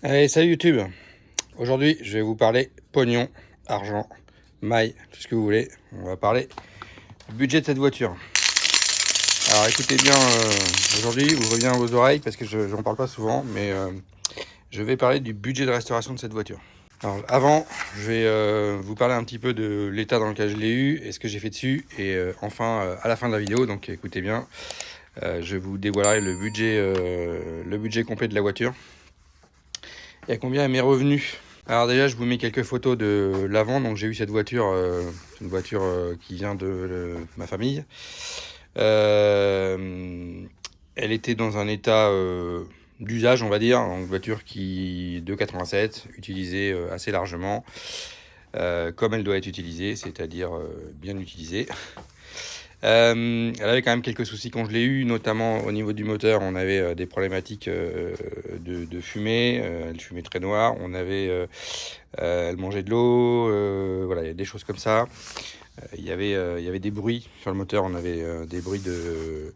Allez, salut YouTube. Aujourd'hui, je vais vous parler pognon, argent, maille, tout ce que vous voulez. On va parler du budget de cette voiture. Alors écoutez bien, aujourd'hui, ouvrez bien vos oreilles parce que je n'en parle pas souvent, mais je vais parler du budget de restauration de cette voiture. Alors avant, je vais vous parler un petit peu de l'état dans lequel je l'ai eu et ce que j'ai fait dessus. Et enfin, à la fin de la vidéo, donc écoutez bien, je vous dévoilerai le budget complet de la voiture et à combien elle m'est revenue. Alors déjà, je vous mets quelques photos de l'avant. Donc j'ai eu cette voiture, une voiture qui vient de ma famille. Elle était dans un état d'usage, on va dire. Donc voiture qui de 87, utilisée assez largement, comme elle doit être utilisée, c'est-à-dire bien utilisée. Elle avait quand même quelques soucis quand je l'ai eu, notamment au niveau du moteur. On avait des problématiques de fumée. Elle fumait très noire. Elle mangeait de l'eau. Voilà, il y a des choses comme ça. Il y avait des bruits sur le moteur. On avait des bruits de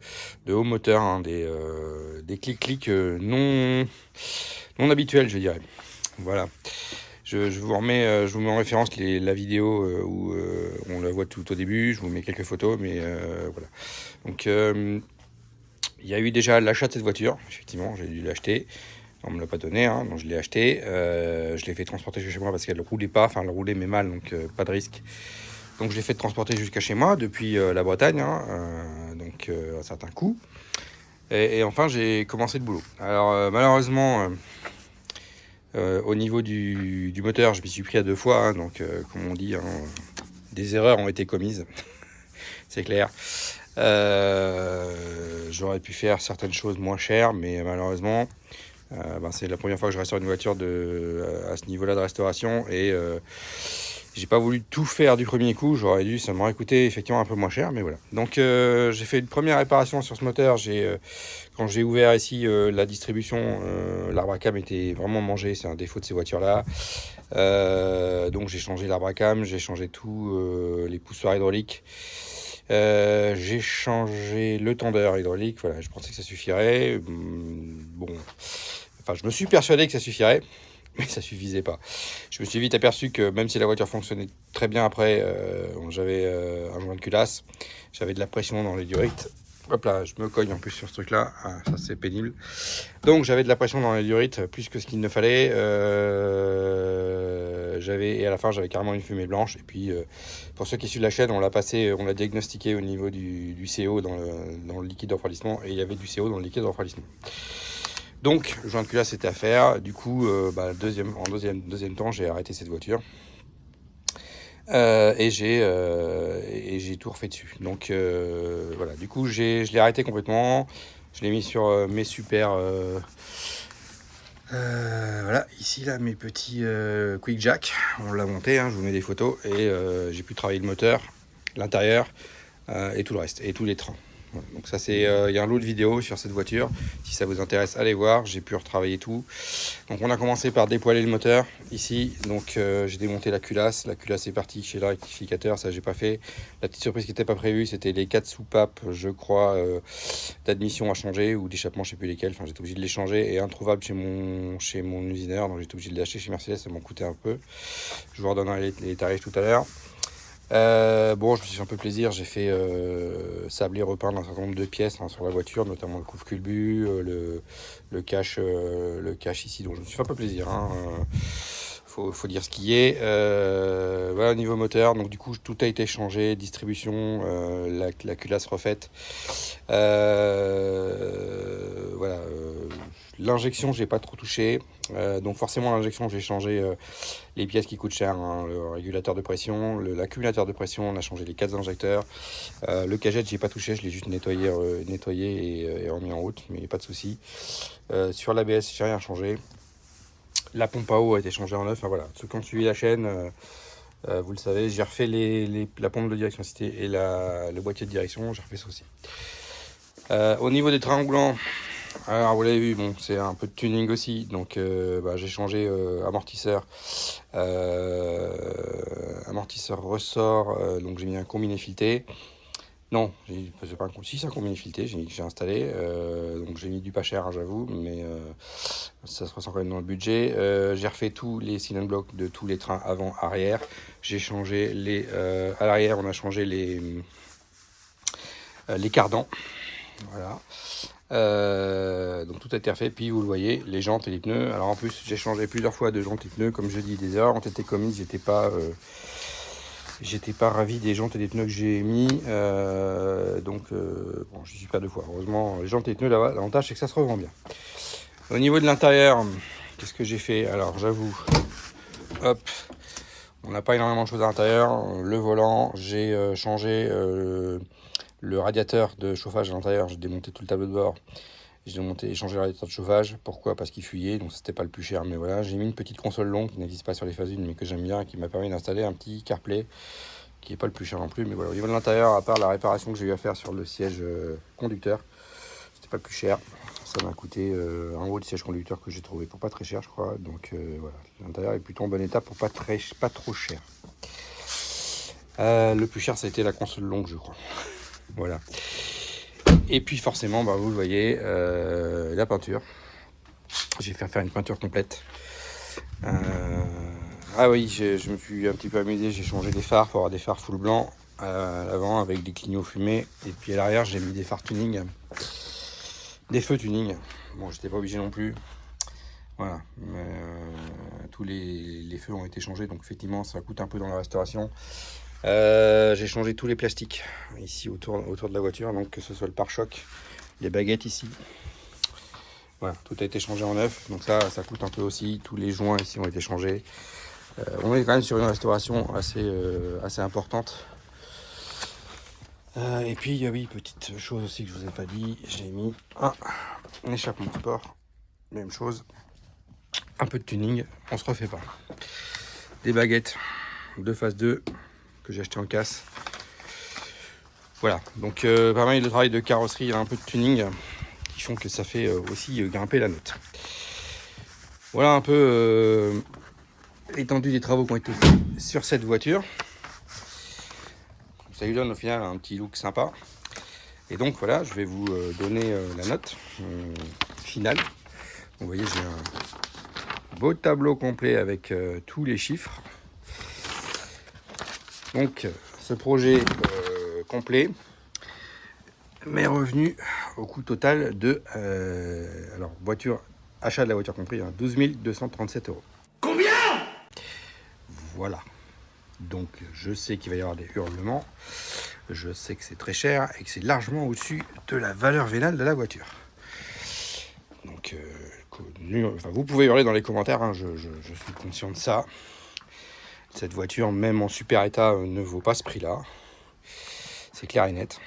haut moteur, hein, des clics-clics non habituels, je dirais. Voilà. Je vous mets en référence la vidéo où on la voit tout au début. Je vous mets quelques photos, mais voilà. Donc, il y a eu déjà l'achat de cette voiture. Effectivement, j'ai dû l'acheter. On me l'a pas donné, hein, donc je l'ai acheté. Je l'ai fait transporter chez moi parce qu'elle ne roulait pas. Enfin, elle roulait mais mal, donc pas de risque. Donc, je l'ai fait transporter jusqu'à chez moi depuis la Bretagne, hein, donc un certain coût. Et enfin, j'ai commencé le boulot. Alors, malheureusement. Au niveau du moteur, je m'y suis pris à deux fois, hein, donc comme on dit, hein, des erreurs ont été commises, c'est clair. J'aurais pu faire certaines choses moins chères, mais malheureusement, c'est la première fois que je restaure une voiture à ce niveau-là de restauration et j'ai pas voulu tout faire du premier coup. Ça m'aurait coûté effectivement un peu moins cher, mais voilà. Donc j'ai fait une première réparation sur ce moteur. Quand j'ai ouvert ici la distribution, l'arbre à cam était vraiment mangé. C'est un défaut de ces voitures-là. Donc j'ai changé l'arbre à cam, j'ai changé tout, les poussoirs hydrauliques. J'ai changé le tendeur hydraulique. Voilà, je pensais que ça suffirait. Bon, enfin, je me suis persuadé que ça suffirait. Mais ça suffisait pas. Je me suis vite aperçu que même si la voiture fonctionnait très bien après, j'avais un joint de culasse, j'avais de la pression dans les durites. Hop là, je me cogne en plus sur ce truc-là, ah, ça c'est pénible. Donc j'avais de la pression dans les durites, plus que ce qu'il ne fallait. Et à la fin j'avais carrément une fumée blanche. Et puis pour ceux qui suivent la chaîne, on l'a diagnostiqué au niveau du CO dans le liquide de refroidissement, et il y avait du CO dans le liquide de refroidissement. Donc, le joint de culasse c'était à faire. Du coup, deuxième temps, j'ai arrêté cette voiture. Et j'ai tout refait dessus. Donc, voilà. Du coup, je l'ai arrêté complètement. Je l'ai mis sur mes super. Voilà, ici, là, mes petits Quick Jack. On l'a monté, hein, je vous mets des photos. Et j'ai pu travailler le moteur, l'intérieur et tout le reste. Et tous les trains. Voilà. Donc ça il y a un lot de vidéos sur cette voiture, si ça vous intéresse allez voir, j'ai pu retravailler tout. Donc on a commencé par dépoiler le moteur ici, donc j'ai démonté la culasse est partie chez le rectificateur, ça j'ai pas fait. La petite surprise qui n'était pas prévue, c'était les 4 soupapes, je crois, d'admission à changer ou d'échappement, je sais plus lesquels, enfin j'étais obligé de les changer et introuvable chez mon usineur, donc j'étais obligé de l'acheter chez Mercedes, ça m'en coûtait un peu. Je vous redonnerai les tarifs tout à l'heure. Bon, je me suis fait un peu plaisir, j'ai fait sabler, repeindre un certain nombre de pièces, hein, sur la voiture, notamment le couvre-culbut, le cache ici, donc je me suis fait un peu plaisir, hein, faut dire ce qui est. Voilà, au niveau moteur, donc du coup tout a été changé, distribution, la culasse refaite. Voilà, l'injection j'ai pas trop touché, donc forcément l'injection j'ai changé les pièces qui coûtent cher, hein, le régulateur de pression, l'accumulateur de pression, on a changé les 4 injecteurs. Le cagette, j'ai pas touché, je l'ai juste nettoyé et remis en route, mais pas de souci. Sur l'ABS, j'ai rien changé. La pompe à eau a été changée en neuf. Enfin, voilà, ceux qui ont suivi la chaîne, vous le savez, j'ai refait la pompe de direction cité et le boîtier de direction, j'ai refait ça aussi. Au niveau des trains roulants, alors vous l'avez vu, bon, c'est un peu de tuning aussi, donc j'ai changé amortisseur ressort, donc j'ai mis un combiné fileté. Non, c'est pas si, c'est un combini fileté, j'ai installé, donc j'ai mis du pas cher, hein, j'avoue, mais ça se ressent quand même dans le budget. J'ai refait tous les cylinder blocks de tous les trains avant, arrière. J'ai changé à l'arrière, on a changé les cardans, voilà. Donc tout a été refait, puis vous le voyez, les jantes et les pneus. Alors en plus, j'ai changé plusieurs fois de jantes et pneus, comme je dis, des erreurs ont été commises, j'étais pas ravi des jantes et des pneus que j'ai mis, bon, j'y suis pas deux fois. Heureusement, les jantes et les pneus, l'avantage c'est que ça se revend bien. Au niveau de l'intérieur, qu'est-ce que j'ai fait? Alors j'avoue, hop, on n'a pas énormément de choses à l'intérieur. Le volant, j'ai changé le radiateur de chauffage à l'intérieur, j'ai démonté tout le tableau de bord. J'ai démonté et changé le radiateur de chauffage. Pourquoi? Parce qu'il fuyait, donc c'était pas le plus cher. Mais voilà, j'ai mis une petite console longue qui n'existe pas sur les phases 1, mais que j'aime bien, qui m'a permis d'installer un petit CarPlay, qui est pas le plus cher non plus. Mais voilà, au niveau de l'intérieur, à part la réparation que j'ai eu à faire sur le siège conducteur, c'était pas le plus cher. Ça m'a coûté un haut de siège conducteur que j'ai trouvé pour pas très cher, je crois. Donc voilà, l'intérieur est plutôt en bon état pour pas trop cher. Le plus cher, ça a été la console longue, je crois. Voilà. Et puis forcément, vous le voyez, la peinture. J'ai fait faire une peinture complète. Ah oui, je me suis un petit peu amusé. J'ai changé les phares pour avoir des phares full blanc à l'avant avec des clignots fumés. Et puis à l'arrière, j'ai mis des phares tuning, des feux tuning. Bon, j'étais pas obligé non plus. Voilà. Tous les feux ont été changés, donc effectivement, ça coûte un peu dans la restauration. J'ai changé tous les plastiques ici autour de la voiture, donc que ce soit le pare-choc, les baguettes ici. Voilà, tout a été changé en neuf, donc ça coûte un peu aussi. Tous les joints ici ont été changés. On est quand même sur une restauration assez importante. Et puis, oui, petite chose aussi que je vous ai pas dit, j'ai mis un échappement sport. Même chose, un peu de tuning, on se refait pas. Des baguettes de phase 2 que j'ai acheté en casse. Voilà, donc pas mal de travail de carrosserie et un peu de tuning qui font que ça fait aussi grimper la note. Voilà un peu l'étendue des travaux qui ont été faits sur cette voiture. Ça lui donne au final un petit look sympa. Et donc voilà, je vais vous donner la note finale. Vous voyez, j'ai un beau tableau complet avec tous les chiffres. Donc ce projet complet m'est revenu au coût total de achat de la voiture compris, 12 237 €. Combien? Voilà. Donc je sais qu'il va y avoir des hurlements. Je sais que c'est très cher et que c'est largement au-dessus de la valeur vénale de la voiture. Donc vous pouvez hurler dans les commentaires, hein, je suis conscient de ça. Cette voiture, même en super état, ne vaut pas ce prix-là. C'est clair et net.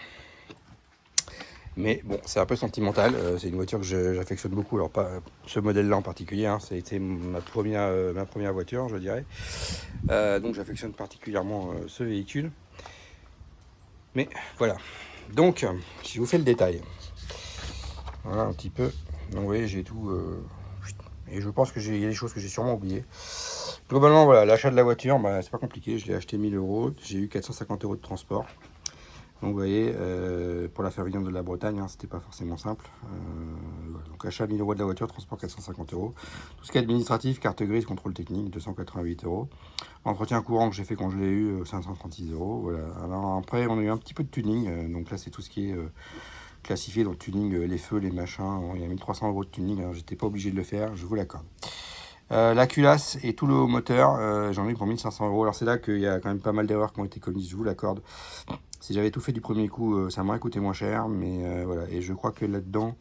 Mais bon, c'est un peu sentimental. C'est une voiture que j'affectionne beaucoup. Alors pas ce modèle-là en particulier. Hein, ça a été ma première voiture, je dirais. Donc j'affectionne particulièrement ce véhicule. Mais voilà. Donc, si je vous fais le détail. Voilà un petit peu. Donc vous voyez, j'ai tout. Et je pense qu'il y a des choses que j'ai sûrement oubliées. Globalement, voilà, l'achat de la voiture, c'est pas compliqué. Je l'ai acheté 1000 €. J'ai eu 450 € de transport. Donc vous voyez, pour la faire venir de la Bretagne, hein, c'était pas forcément simple. Voilà. Donc achat 1000 € de la voiture, transport 450 €. Tout ce qui est administratif, carte grise, contrôle technique, 288 €. Entretien courant que j'ai fait quand je l'ai eu, 536 €. Voilà. Alors après, on a eu un petit peu de tuning. Donc là, c'est tout ce qui est classifié dans le tuning, les feux, les machins. Il y a 1300 € de tuning. Alors j'étais pas obligé de le faire, je vous l'accorde. La culasse et tout le haut moteur, j'en ai eu pour 1500 €. Alors c'est là qu'il y a quand même pas mal d'erreurs qui ont été commises, je vous l'accorde. Si j'avais tout fait du premier coup, ça m'aurait coûté moins cher, mais voilà. Et je crois que là-dedans,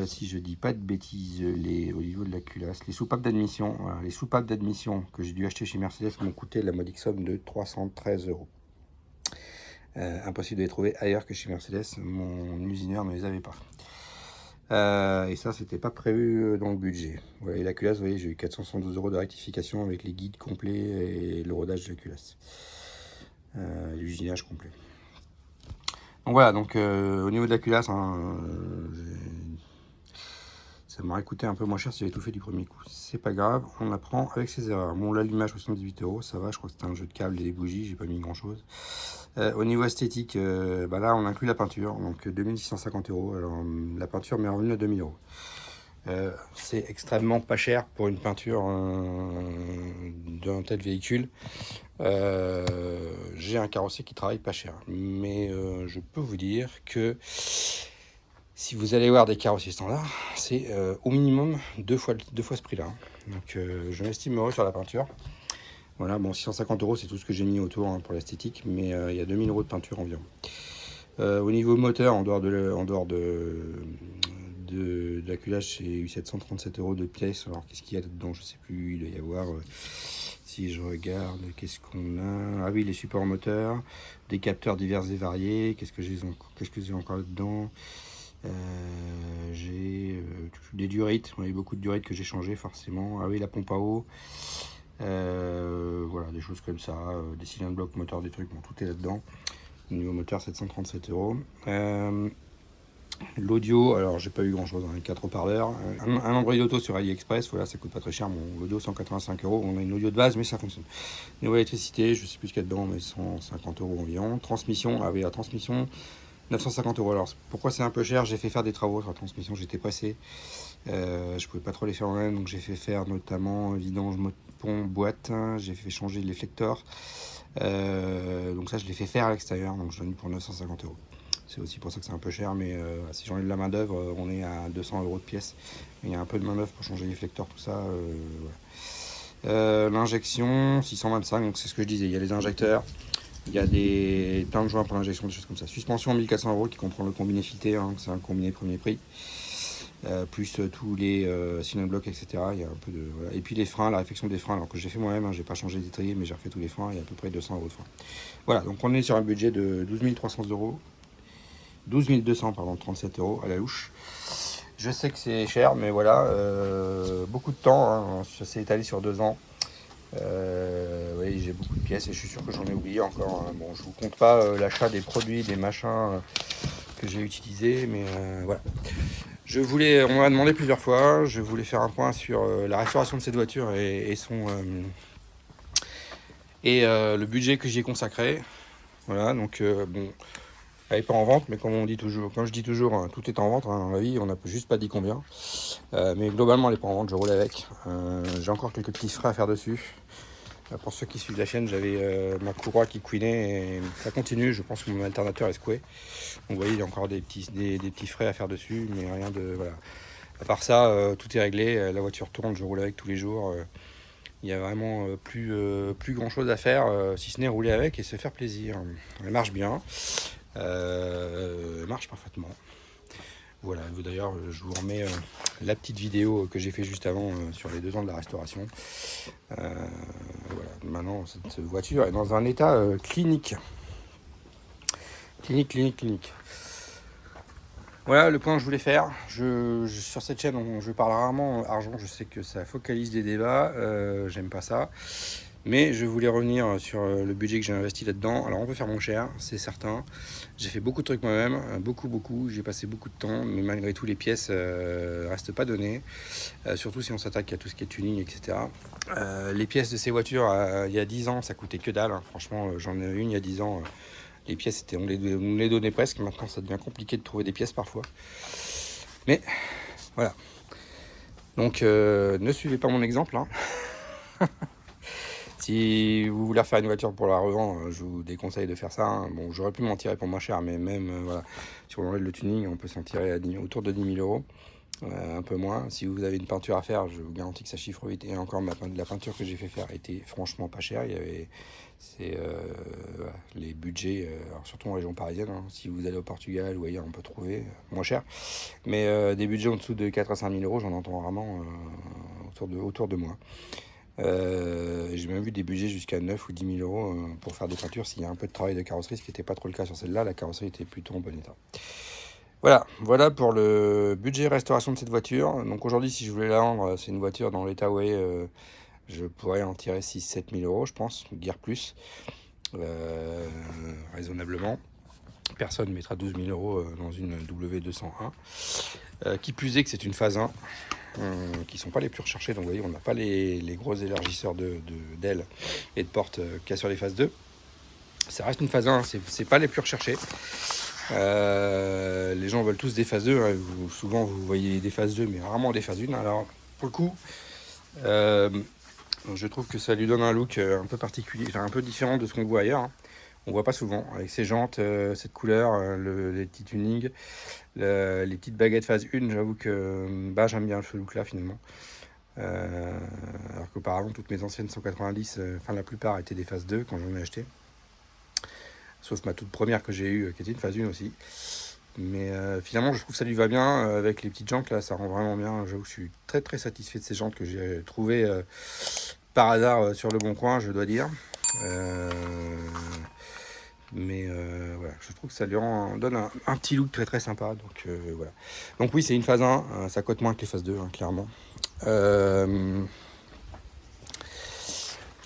si je dis pas de bêtises, au niveau de la culasse, les soupapes d'admission, voilà, les soupapes d'admission que j'ai dû acheter chez Mercedes m'ont coûté la modique somme de 313 €. Impossible de les trouver ailleurs que chez Mercedes, mon usineur ne les avait pas. Et ça, c'était pas prévu dans le budget. Voilà, et la culasse, vous voyez, j'ai eu 472 € de rectification avec les guides complets et le rodage de la culasse. L'usinage complet. Donc voilà, donc au niveau de la culasse, hein, Ça m'aurait coûté un peu moins cher si j'avais tout fait du premier coup. C'est pas grave, on apprend avec ses erreurs. Bon, là, l'image 78 €, ça va, je crois que c'était un jeu de câbles et des bougies, j'ai pas mis grand chose. Au niveau esthétique, bah là, on inclut la peinture, donc 2650 €. Alors, la peinture m'est revenue à 2000 €. C'est extrêmement pas cher pour une peinture d'un tel véhicule. J'ai un carrossier qui travaille pas cher, mais je peux vous dire que si vous allez voir des carrossiers standards, c'est au minimum deux fois ce prix-là. Donc je m'estime heureux sur la peinture. Voilà, bon, 650 € c'est tout ce que j'ai mis autour hein, pour l'esthétique, mais il y a 2000 € de peinture environ. Au niveau moteur, en dehors de l'acculage, j'ai eu 737 € de pièces. Alors qu'est-ce qu'il y a dedans? Je sais plus, il doit y avoir... si je regarde, qu'est-ce qu'on a? Ah oui, les supports moteurs, des capteurs divers et variés. Qu'est-ce que j'ai encore là-dedans? J'ai des durites, il y a beaucoup de durites que j'ai changé forcément. Ah oui, la pompe à eau, voilà, des choses comme ça, des cylindres blocs moteur, des trucs, bon, tout est là-dedans. Au niveau moteur, 737 €. L'audio, alors j'ai pas eu grand chose, hein, 4 haut-parleurs, un Android Auto sur AliExpress, voilà, ça coûte pas très cher, mon l'audio 185 €, on a une audio de base mais ça fonctionne. Niveau électricité, je sais plus ce qu'il y a dedans, mais 150 € environ. Transmission, ah oui, la transmission, 950 €. Alors pourquoi c'est un peu cher? J'ai fait faire des travaux sur la transmission, j'étais pressé, je pouvais pas trop les faire moi-même, donc j'ai fait faire notamment vidange, pont, boîte, hein, j'ai fait changer les flecteurs, donc ça je l'ai fait faire à l'extérieur, donc je l'ai mis pour 950 €. C'est aussi pour ça que c'est un peu cher, mais si j'enlève la main d'œuvre, on est à 200 € de pièce. Il y a un peu de main d'œuvre pour changer les flecteurs, tout ça. Voilà. L'injection, 625, donc c'est ce que je disais. Il y a les injecteurs, il y a plein de joints pour l'injection, des choses comme ça. Suspension, 1400 € qui comprend le combiné fileté, hein, c'est un combiné premier prix. Plus tous les cylindres blocs, etc. Il y a un peu de, voilà. Et puis les freins, la réfection des freins, alors que j'ai fait moi-même, hein, j'ai pas changé les étriers, mais j'ai refait tous les freins, il y a à peu près 200 € de freins. Voilà, donc on est sur un budget de 12 300 €. 12 200, pardon, 37 € à la louche. Je sais que c'est cher, mais voilà, beaucoup de temps, hein, ça s'est étalé sur 2 ans. Oui, j'ai beaucoup de pièces et je suis sûr que j'en ai oublié encore. Hein. Bon, je vous compte pas l'achat des produits, des machins que j'ai utilisés, mais voilà. On m'a demandé plusieurs fois, je voulais faire un point sur la restauration de cette voiture et le budget que j'y ai consacré. Voilà, donc bon. Elle n'est pas en vente, mais comme je dis toujours, hein, tout est en vente hein, dans la vie, on n'a juste pas dit combien. Mais globalement, elle n'est pas en vente, je roule avec. J'ai encore quelques petits frais à faire dessus. Pour ceux qui suivent la chaîne, j'avais ma courroie qui couinait et ça continue. Je pense que mon alternateur est secoué. Donc vous voyez, il y a encore des petits frais à faire dessus, mais rien de... Voilà. À part ça, tout est réglé. La voiture tourne, je roule avec tous les jours. Il n'y a vraiment plus grand chose à faire, si ce n'est rouler avec et se faire plaisir. Elle marche bien. Marche parfaitement. Voilà, d'ailleurs je vous remets la petite vidéo que j'ai fait juste avant sur les 2 ans de la restauration. Voilà, maintenant cette voiture est dans un état clinique. Clinique. Voilà le point que je voulais faire. Sur cette chaîne, je parle rarement argent, je sais que ça focalise des débats, j'aime pas ça. Mais je voulais revenir sur le budget que j'ai investi là-dedans. Alors on peut faire moins cher, c'est certain. J'ai fait beaucoup de trucs moi-même, beaucoup. J'ai passé beaucoup de temps, mais malgré tout les pièces restent pas données. Surtout si on s'attaque à tout ce qui est tuning, etc. Les pièces de ces voitures, il y a 10 ans, ça coûtait que dalle. Hein. Franchement, j'en ai une il y a 10 ans. Les pièces, on les donnait presque. Maintenant, ça devient compliqué de trouver des pièces parfois. Mais voilà. Donc, ne suivez pas mon exemple. Hein. Si vous voulez refaire une voiture pour la revendre, je vous déconseille de faire ça. Hein. Bon, j'aurais pu m'en tirer pour moins cher, mais même voilà, si on enlève le tuning, on peut s'en tirer autour de 10 000 €, un peu moins. Si vous avez une peinture à faire, je vous garantis que ça chiffre vite. Et encore, la peinture que j'ai fait faire était franchement pas chère. Voilà, les budgets, alors surtout en région parisienne. Hein. Si vous allez au Portugal ou ailleurs, on peut trouver moins cher. Mais des budgets en dessous de 4 à 5 000 €, j'en entends rarement autour de moi. J'ai même vu des budgets jusqu'à 9 ou 10 000 € pour faire des peintures s'il y a un peu de travail de carrosserie, ce qui n'était pas trop le cas sur celle-là. La carrosserie était plutôt en bon état. Voilà pour le budget restauration de cette voiture. Donc aujourd'hui, si je voulais la vendre, c'est une voiture dans l'état où elle est, je pourrais en tirer 6 000 à 7 000 €, je pense, guère plus, raisonnablement. Personne ne mettra 12 000 € dans une W201. Qui plus est que c'est une phase 1, qui ne sont pas les plus recherchés. Donc vous voyez, on n'a pas les gros élargisseurs d'ailes et de portes qu'il y a sur les phases 2. Ça reste une phase 1, c'est pas les plus recherchés. Les gens veulent tous des phases 2. Hein. Souvent, vous voyez des phases 2, mais rarement des phases 1. Alors, pour le coup, je trouve que ça lui donne un look un peu particulier, enfin un peu différent de ce qu'on voit ailleurs. Hein. On voit pas souvent, avec ces jantes, cette couleur, les petits tunings, les petites baguettes phase 1. J'avoue que j'aime bien ce look-là, finalement. Alors qu'auparavant, toutes mes anciennes 190, enfin la plupart étaient des phases 2 quand j'en ai acheté. Sauf ma toute première que j'ai eue, qui était une phase 1 aussi. Mais finalement, je trouve que ça lui va bien. Avec les petites jantes, là, ça rend vraiment bien. J'avoue que je suis très très satisfait de ces jantes que j'ai trouvées par hasard sur le bon coin, je dois dire. Mais voilà, je trouve que ça lui donne un petit look très très sympa. Donc voilà. Donc oui, c'est une phase 1. Ça coûte moins que les phases 2, hein, clairement.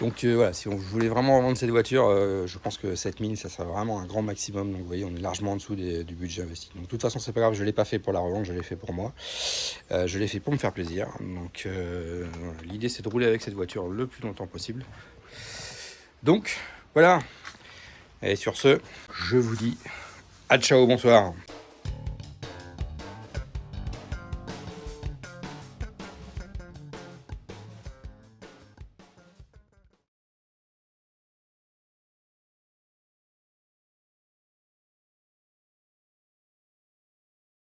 Donc voilà, si on voulait vraiment vendre cette voiture, je pense que 7000, ça serait vraiment un grand maximum. Donc vous voyez, on est largement en dessous du budget investi. Donc de toute façon, c'est pas grave, je ne l'ai pas fait pour la revente, je l'ai fait pour moi. Je l'ai fait pour me faire plaisir. Donc voilà, l'idée, c'est de rouler avec cette voiture le plus longtemps possible. Donc voilà. Et sur ce, je vous dis à ciao, bonsoir.